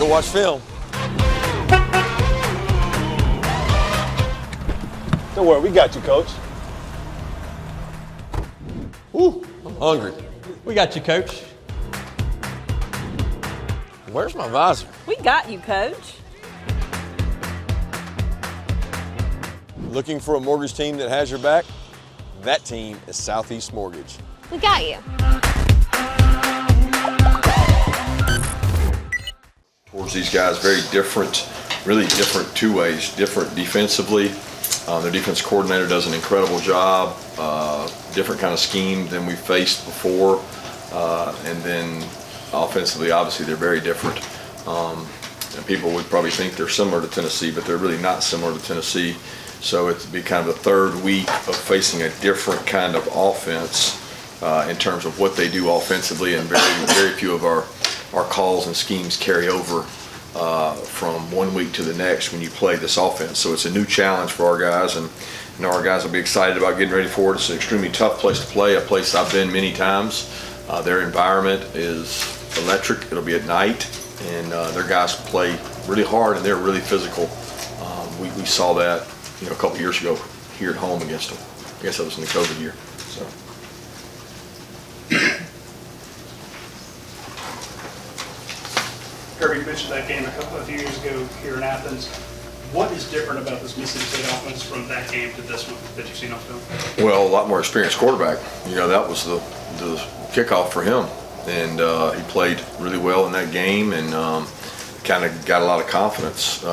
watch film. Don't worry, we got you, Coach. Ooh, I'm hungry. We got you, Coach. Where's my visor? We got you, Coach. Looking for a mortgage team that has your back? That team is Southeast Mortgage. We got you. Towards these guys, very different, really different two ways. Different defensively. Their defense coordinator does an incredible job. Different kind of scheme than we've faced before. And then offensively, obviously, they're very different. And people would probably think they're similar to Tennessee, but they're really not similar to Tennessee. So it'd be kind of the third week of facing a different kind of offense in terms of what they do offensively, and very few of our calls and schemes carry over from one week to the next when you play this offense. So it's a new challenge for our guys, and our guys will be excited about getting ready for it. It's an extremely tough place to play, a place I've been many times. Their environment is electric. It'll be at night, and their guys play really hard, and they're really physical. We saw that a couple years ago here at home against them. I guess that was in the COVID year. So. Kirby, you mentioned that game a few years ago here in Athens. What is different about this Mississippi State offense from that game to this one that you've seen on film? Well, a lot more experienced quarterback. That was the kickoff for him, and he played really well in that game, and kind of got a lot of confidence.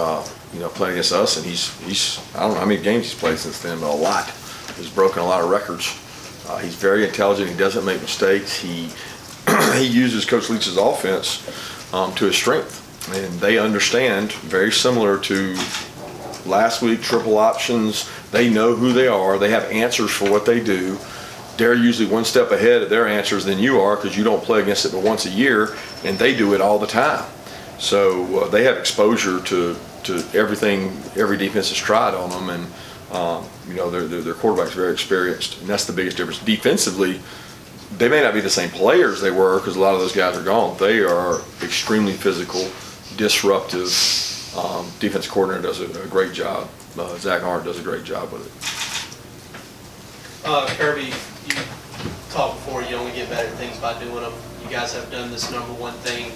Playing against us, and he's I don't know how many games he's played since then, but a lot. He's broken a lot of records. He's very intelligent. He doesn't make mistakes. He uses Coach Leach's offense to his strength, and they understand, very similar to last week, triple options. They know who they are. They have answers for what they do. They're usually one step ahead of their answers than you are, because you don't play against it but once a year, and they do it all the time. So they have exposure to everything every defense has tried on them, and their quarterback's very experienced, and that's the biggest difference. Defensively, they may not be the same players they were, because a lot of those guys are gone. They are extremely physical, disruptive. Defense coordinator does a great job. Zach Arndt does a great job with it. Kirby, you talked before, you only get better at things by doing them. You guys have done this number one thing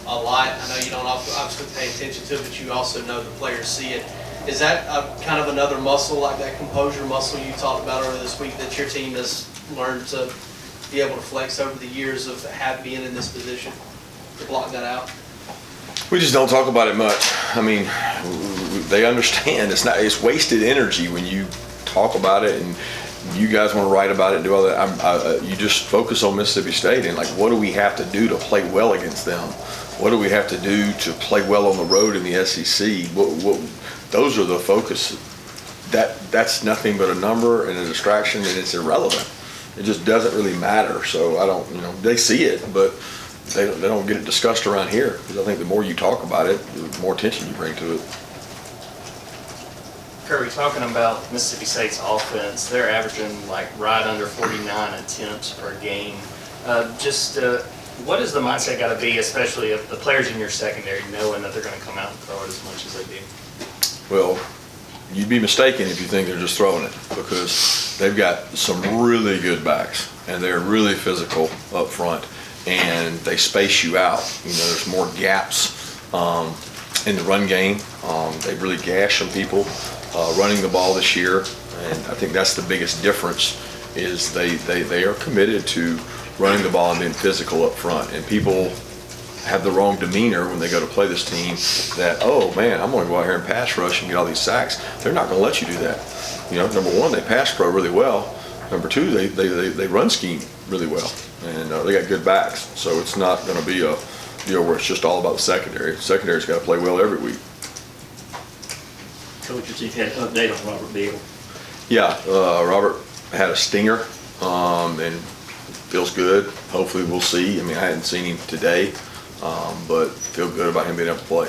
a lot. I know you don't obviously pay attention to it, but you also know the players see it. Is that kind of another muscle, like that composure muscle you talked about earlier this week, that your team has learned to be able to flex over the years of being in this position, to block that out? We just don't talk about it much. I mean, they understand it's wasted energy when you talk about it, and you guys want to write about it and do all that. You just focus on Mississippi State and, like, what do we have to do to play well against them? What do we have to do to play well on the road in the SEC? Those are the focus. That's nothing but a number and a distraction, and it's irrelevant. It just doesn't really matter. So I don't, they see it, but they don't get it discussed around here, because I think the more you talk about it, the more attention you bring to it. Kirby, talking about Mississippi State's offense, they're averaging like right under 49 attempts per game. What is the mindset got to be, especially if the players in your secondary, knowing that they're going to come out and throw it as much as they do? Well, you'd be mistaken if you think they're just throwing it, because they've got some really good backs, and they're really physical up front, and they space you out. There's more gaps in the run game. They really gash some people running the ball this year, and I think that's the biggest difference, is they are committed to running the ball and being physical up front. And people have the wrong demeanor when they go to play this team, that, oh man, I'm going to go out here and pass rush and get all these sacks. They're not going to let you do that. Number one, they pass pro really well. Number two, they run scheme really well, and they got good backs. So it's not going to be a deal where it's just all about the secondary. The secondary's got to play well every week. Coaches, you've had an update on Robert Beal. Yeah, Robert had a stinger, and feels good. Hopefully we'll see. I mean, I hadn't seen him today, but feel good about him being able to play.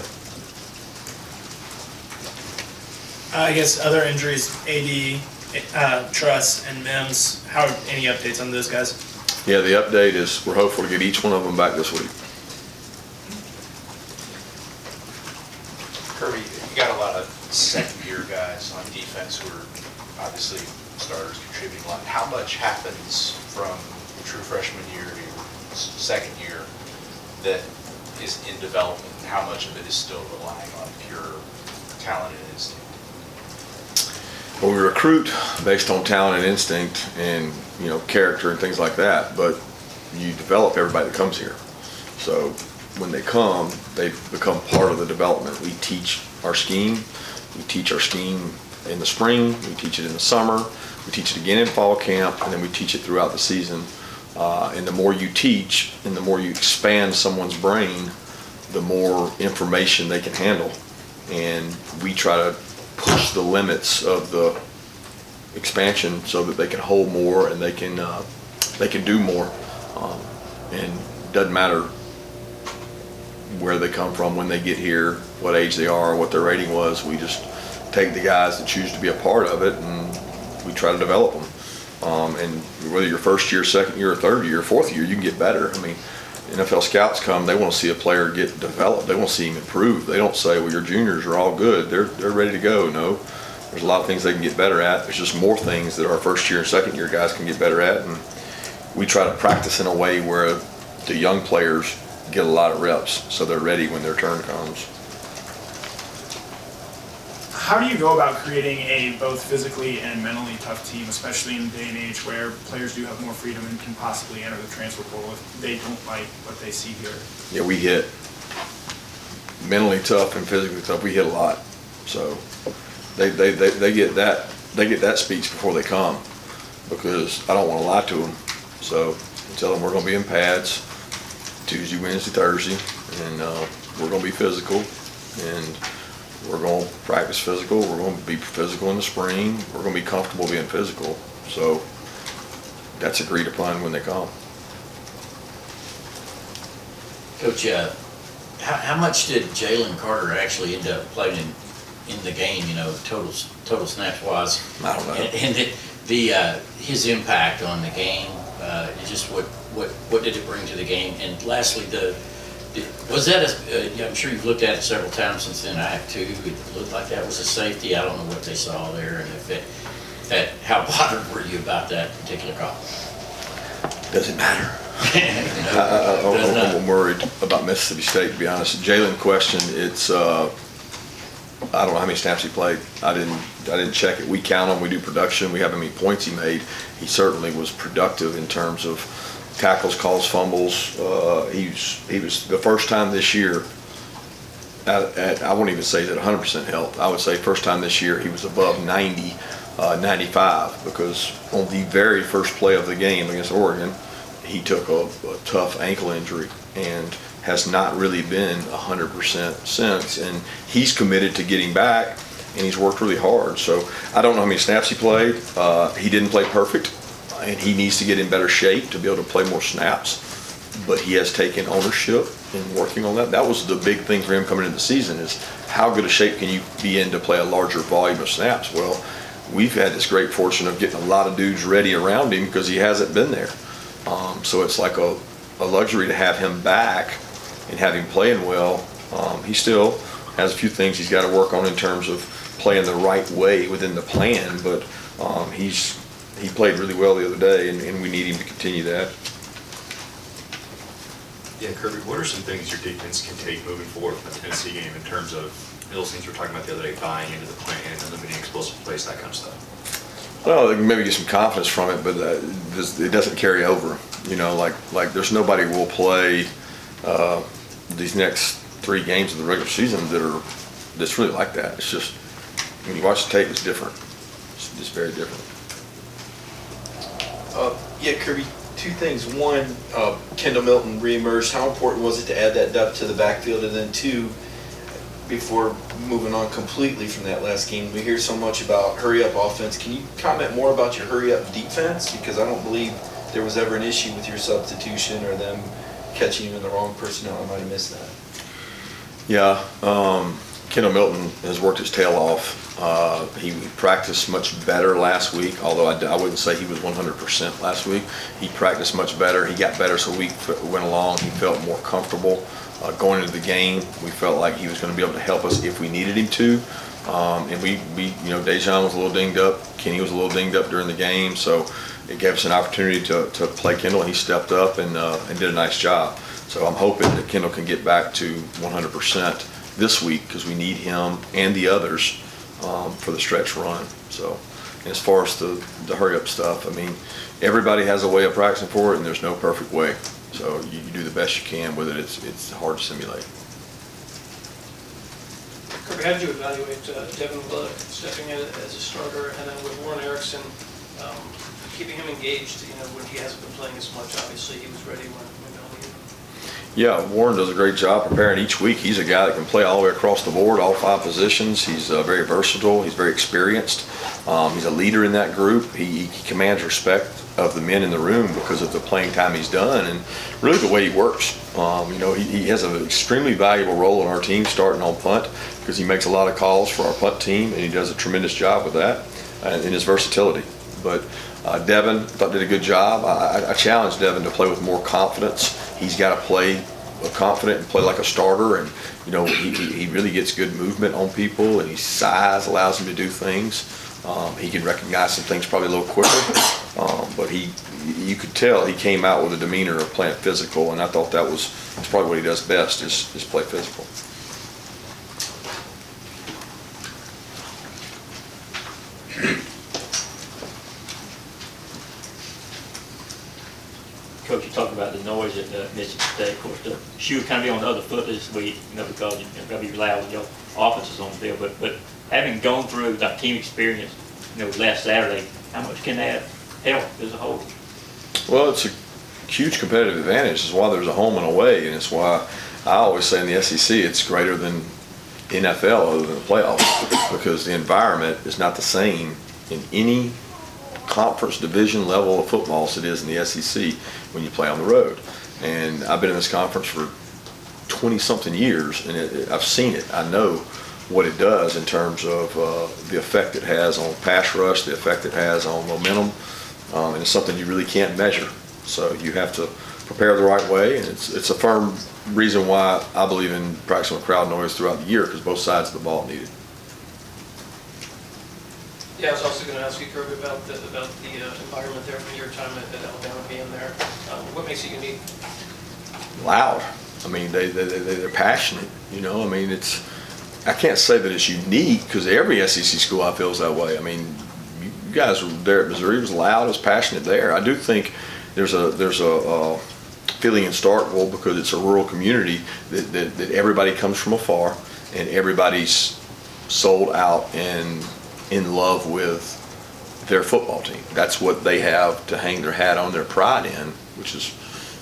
I guess other injuries, AD, Truss, and Mims. Any updates on those guys? Yeah, the update is we're hopeful to get each one of them back this week. obviously starters contributing a lot. How much happens from true freshman year to your second year that is in development, and how much of it is still relying on pure talent and instinct? Well, we recruit based on talent and instinct and, character and things like that, but you develop everybody that comes here. So when they come, they become part of the development. We teach our scheme. We teach our scheme in the spring. We teach it in the summer. We teach it again in fall camp, and then we teach it throughout the season. And the more you teach and the more you expand someone's brain, the more information they can handle. And we try to push the limits of the expansion so that they can hold more and they can do more. And it doesn't matter where they come from, when they get here, what age they are, what their rating was. We just take the guys that choose to be a part of it and we try to develop them. And whether you're first year, second year, or third year, fourth year, you can get better. I mean, NFL scouts come, they want to see a player get developed. They want to see him improve. They don't say, well, your juniors are all good. They're ready to go. No, there's a lot of things they can get better at. There's just more things that our first year and second year guys can get better at. And we try to practice in a way where the young players get a lot of reps so they're ready when their turn comes. How do you go about creating a both physically and mentally tough team, especially in the day and age where players do have more freedom and can possibly enter the transfer portal if they don't like what they see here? Yeah, we hit mentally tough and physically tough. We hit a lot, so they get that speech before they come, because I don't want to lie to them. So I tell them we're going to be in pads Tuesday, Wednesday, Thursday, and we're going to be physical, and we're going to practice physical. We're going to be physical in the spring. We're going to be comfortable being physical. So that's agreed upon when they come. Coach, how much did Jalen Carter actually end up playing in the game? Total snaps wise. I don't know. And his impact on the game. Just what did it bring to the game? And lastly, was that I'm sure you've looked at it several times since then. I have too. It looked like that was a safety. I don't know what they saw there, and how bothered were you about that particular call? Doesn't matter. I'm worried about Mississippi State, to be honest. Jalen question, it's I don't know how many snaps he played. I didn't check it. We count them. We do production. We have how many points he made. He certainly was productive in terms of tackles, calls, fumbles. He was the first time this year. I won't even say that 100% health. I would say first time this year he was above 90, 95, because on the very first play of the game against Oregon, he took a tough ankle injury and has not really been 100% since. And he's committed to getting back, and he's worked really hard. So I don't know how many snaps he played. He didn't play perfect, and he needs to get in better shape to be able to play more snaps. But he has taken ownership in working on that. That was the big thing for him coming into the season, is how good a shape can you be in to play a larger volume of snaps? Well, we've had this great fortune of getting a lot of dudes ready around him because he hasn't been there. So it's like a luxury to have him back and have him playing well. He still has a few things he's got to work on in terms of playing the right way within the plan, but he played really well the other day, and we need him to continue that. Yeah, Kirby, what are some things your defense can take moving forward from the Tennessee game in terms of those things we were talking about the other day, buying into the plan, eliminating explosive plays, that kind of stuff? Well, they can maybe get some confidence from it, but it doesn't carry over. Like there's nobody will play these next 3 games of the regular season that's really like that. It's just, when you watch the tape, it's different. It's just very different. Yeah, Kirby, 2 things. One, Kendall Milton reemerged. How important was it to add that depth to the backfield? And then 2, before moving on completely from that last game, we hear so much about hurry-up offense. Can you comment more about your hurry-up defense? Because I don't believe there was ever an issue with your substitution or them catching you in the wrong personnel. I might have missed that. Yeah, Kendall Milton has worked his tail off. He practiced much better last week, although I wouldn't say he was 100% last week. He practiced much better. He got better as the week went along. He felt more comfortable going into the game. We felt like he was going to be able to help us if we needed him to. And we Dejan was a little dinged up. Kenny was a little dinged up during the game, so it gave us an opportunity to play Kendall, and he stepped up and did a nice job. So I'm hoping that Kendall can get back to 100% this week because we need him and the others for the stretch run. So as far as the hurry up stuff, I mean, everybody has a way of practicing for it, and there's no perfect way. So you do the best you can with it. It's hard to simulate. Kirby, how did you evaluate Devin Bullock stepping in as a starter, and then with Warren Erickson, keeping him engaged, when he hasn't been playing as much? Obviously, he was ready when y'all needed him. Yeah, Warren does a great job preparing each week. He's a guy that can play all the way across the board, all 5 positions. He's very versatile. He's very experienced. He's a leader in that group. He commands respect of the men in the room because of the playing time he's done and really the way he works. He has an extremely valuable role in our team starting on punt because he makes a lot of calls for our punt team, and he does a tremendous job with that and in his versatility. But Devin, I thought, did a good job. I challenged Devin to play with more confidence. He's got to play confident and play like a starter, and he really gets good movement on people, and his size allows him to do things. He can recognize some things probably a little quicker, but you could tell he came out with a demeanor of playing physical, and I thought that's probably what he does best is play physical. Coach, you talked about the noise at Mississippi State. Of course, the shoe kind of be on the other foot this week, because you've got to be loud with your offenses on the field. But having gone through that team experience, last Saturday, how much can that help as a whole? Well, it's a huge competitive advantage. It's why there's a home and away, and it's why I always say in the SEC it's greater than NFL other than the playoffs, because the environment is not the same in any conference division level of football as it is in the SEC when you play on the road. And I've been in this conference for 20-something years, and I've seen it. I know what it does in terms of the effect it has on pass rush, the effect it has on momentum, and it's something you really can't measure. So you have to prepare the right way, and it's a firm reason why I believe in practicing with crowd noise throughout the year, because both sides of the ball need it. Yeah, I was also going to ask you, Kirby, about the environment there from your time at Alabama being there. What makes it unique? Loud. I mean, they're passionate. I mean, I can't say that it's unique because every SEC school I feel is that way. I mean, you guys were there at Missouri. It was loud. It was passionate there. I do think there's a feeling in Starkville, because it's a rural community, that everybody comes from afar and everybody's sold out and in love with their football team. That's what they have to hang their hat on, their pride in, which is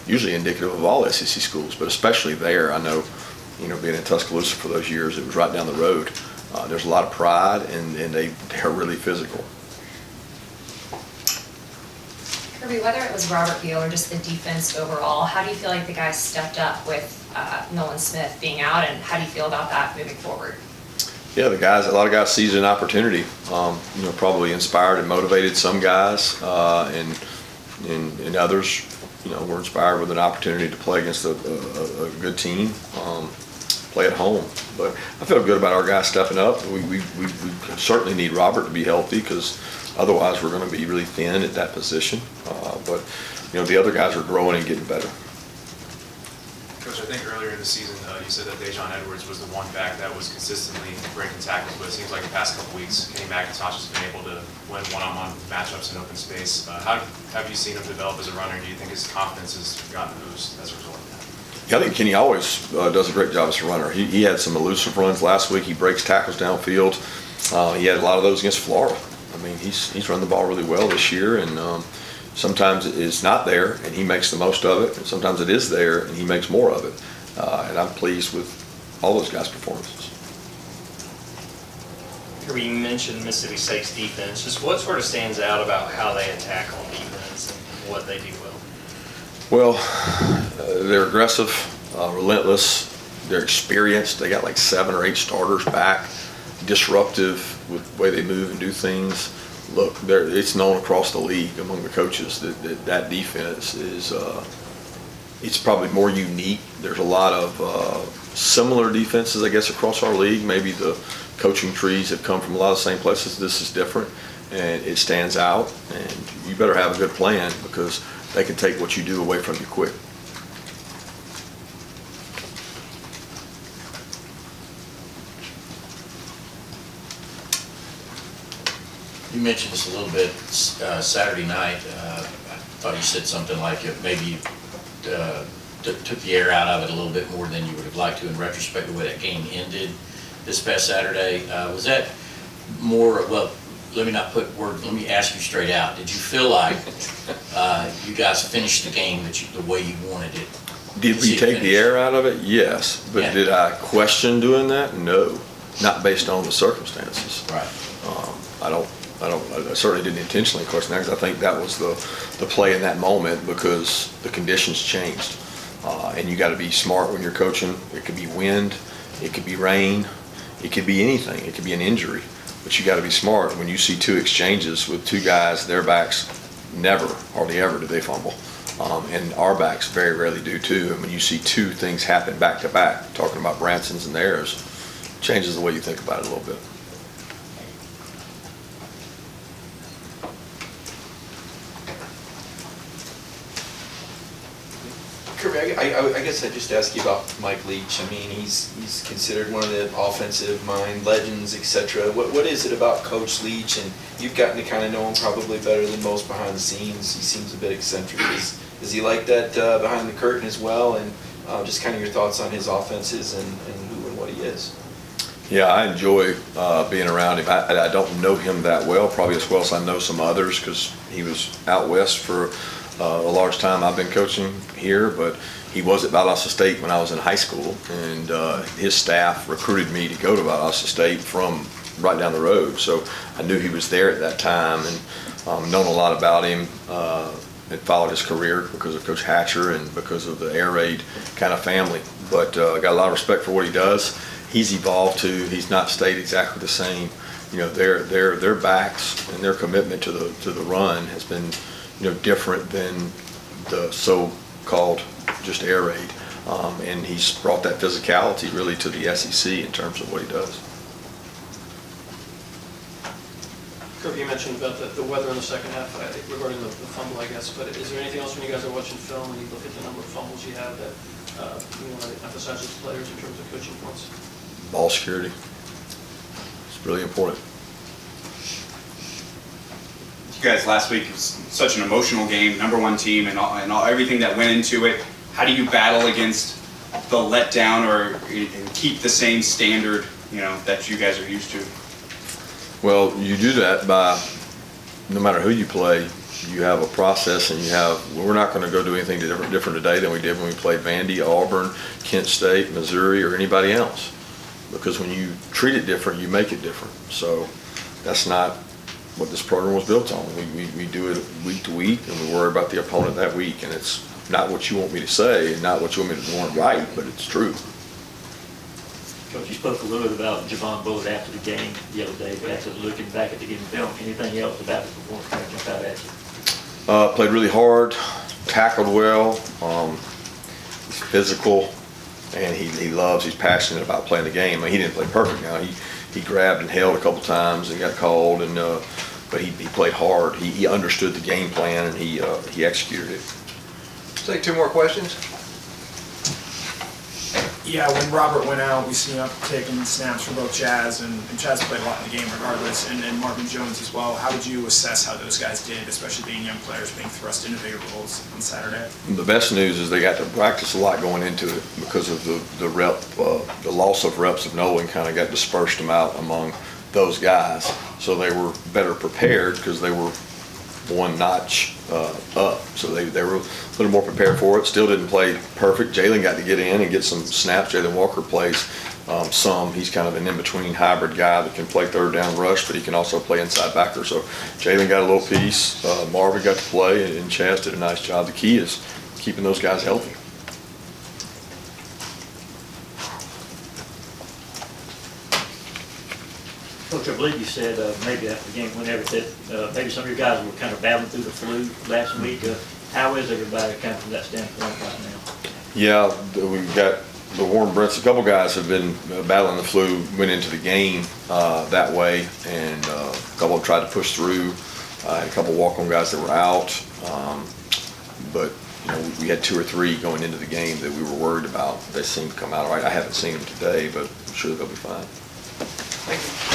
usually indicative of all SEC schools, but especially there. I know, being in Tuscaloosa for those years, it was right down the road. There's a lot of pride, and they're really physical. Kirby, whether it was Robert Beal or just the defense overall, how do you feel like the guys stepped up with Nolan Smith being out, and how do you feel about that moving forward? Yeah, a lot of guys seized an opportunity. Probably inspired and motivated some guys, and others, were inspired with an opportunity to play against a good team, play at home. But I feel good about our guys stepping up. We certainly need Robert to be healthy, because otherwise we're going to be really thin at that position. But the other guys are growing and getting better. Coach, I think earlier in the season you said that Dejan Edwards was the one back that was consistently breaking tackles, but it seems like the past couple weeks, Kenny McIntosh has been able to win one-on-one matchups in open space. How have you seen him develop as a runner? Do you think his confidence has gotten a boost as a result of that? Yeah, I think Kenny always does a great job as a runner. He had some elusive runs last week. He breaks tackles downfield. He had a lot of those against Florida. I mean, he's run the ball really well this year, and sometimes it's not there, and he makes the most of it, and sometimes it is there, and he makes more of it. And I'm pleased with all those guys' performances. Kirby, you mentioned Mississippi State's defense. Just what sort of stands out about how they attack on defense and what they do well? Well, they're aggressive, relentless. They're experienced. They got like 7 or 8 starters back, disruptive with the way they move and do things. Look, it's known across the league among the coaches that defense is it's probably more unique. There's a lot of similar defenses, I guess, across our league. Maybe the coaching trees have come from a lot of the same places. This is different, and it stands out, and you better have a good plan because they can take what you do away from you quick. You mentioned this a little bit Saturday night. I thought you said something like maybe took the air out of it a little bit more than you would have liked to in retrospect, the way that game ended this past Saturday. Was that more, well, let me ask you straight out. Did you feel like you guys finished the game the way you wanted it? Did we take the air out of it? Yes. But Yeah. did I question doing that? No. Not based on the circumstances. Right. I certainly didn't intentionally question that because I think that was the play in that moment because the conditions changed. And you got to be smart when you're coaching. It could be wind, it could be rain, it could be anything. It could be an injury. But you got to be smart. When you see two exchanges with two guys, their backs hardly ever do they fumble. And our backs very rarely do too. And when you see two things happen back to back, talking about Branson's and theirs, changes the way you think about it a little bit. Kirby, I guess I'd just ask you about Mike Leach. I mean, he's considered one of the offensive mind legends, etc. What is it about Coach Leach? And you've gotten to kind of know him probably better than most behind the scenes. He seems a bit eccentric. Is he like that behind the curtain as well? And just kind of your thoughts on his offenses and who and what he is. Yeah, I enjoy being around him. I don't know him that well, probably as well as I know some others because he was out west for a large time. I've been coaching here, but he was at Valdosta State when I was in high school, and his staff recruited me to go to Valdosta State from right down the road. So I knew he was there at that time and known a lot about him. And followed his career because of Coach Hatcher and because of the air raid kind of family. But I got a lot of respect for what he does. He's evolved too. He's not stayed exactly the same. You know, their backs and their commitment to the run has been, you know, different than the so-called just air raid. And he's brought that physicality really to the SEC in terms of what he does. Kirby, you mentioned about the weather in the second half regarding the fumble, I guess, but is there anything else when you guys are watching film and you look at the number of fumbles you have that you want to emphasize with players in terms of coaching points? Ball security. It's really important. You guys last week was such an emotional game, #1 team, and everything that went into it. How do you battle against the letdown and keep the same standard, you know, that you guys are used to? Well, you do that by, no matter who you play, you have a process and we're not going to go do anything different today than we did when we played Vandy, Auburn, Kent State, Missouri, or anybody else. Because when you treat it different, you make it different. So that's not what this program was built on. We do it week to week and we worry about the opponent that week. And it's not what you want me to say and not what you want me to want right, but it's true. Coach, you spoke a little bit about Javon Bullard after the game the other day, but after looking back at the game film, anything else about his performance that jump out at you? Played really hard, tackled well, he's physical, and he's passionate about playing the game. I mean, he didn't play perfect now. He grabbed and held a couple times and got called, but he played hard. He understood the game plan and he executed it. Take two more questions. Yeah, when Robert went out, we see him taking snaps for both Chaz, and Chaz played a lot in the game regardless, and Marvin Jones as well. How did you assess how those guys did, especially being young players being thrust into bigger roles on Saturday? The best news is they got to practice a lot going into it because of the loss of reps of Nolan kind of got dispersed them out among those guys. So they were better prepared because they were one notch up. So they were a little more prepared for it. Still didn't play perfect. Jalen got to get in and get some snaps. Jalen Walker plays some. He's kind of an in-between hybrid guy that can play third down rush, but he can also play inside backer. So Jalen got a little piece. Marvin got to play, and Chaz did a nice job. The key is keeping those guys healthy. Coach, I believe you said maybe after the game, whenever that maybe some of your guys were kind of battling through the flu last week. How is everybody kind of from that standpoint right now? Yeah, we've got the Warren Brents, a couple guys have been battling the flu, went into the game that way, and a couple have tried to push through. A couple walk-on guys that were out, but you know, we had 2 or 3 going into the game that we were worried about. They seem to come out all right. I haven't seen them today, but I'm sure they'll be fine. Thank you.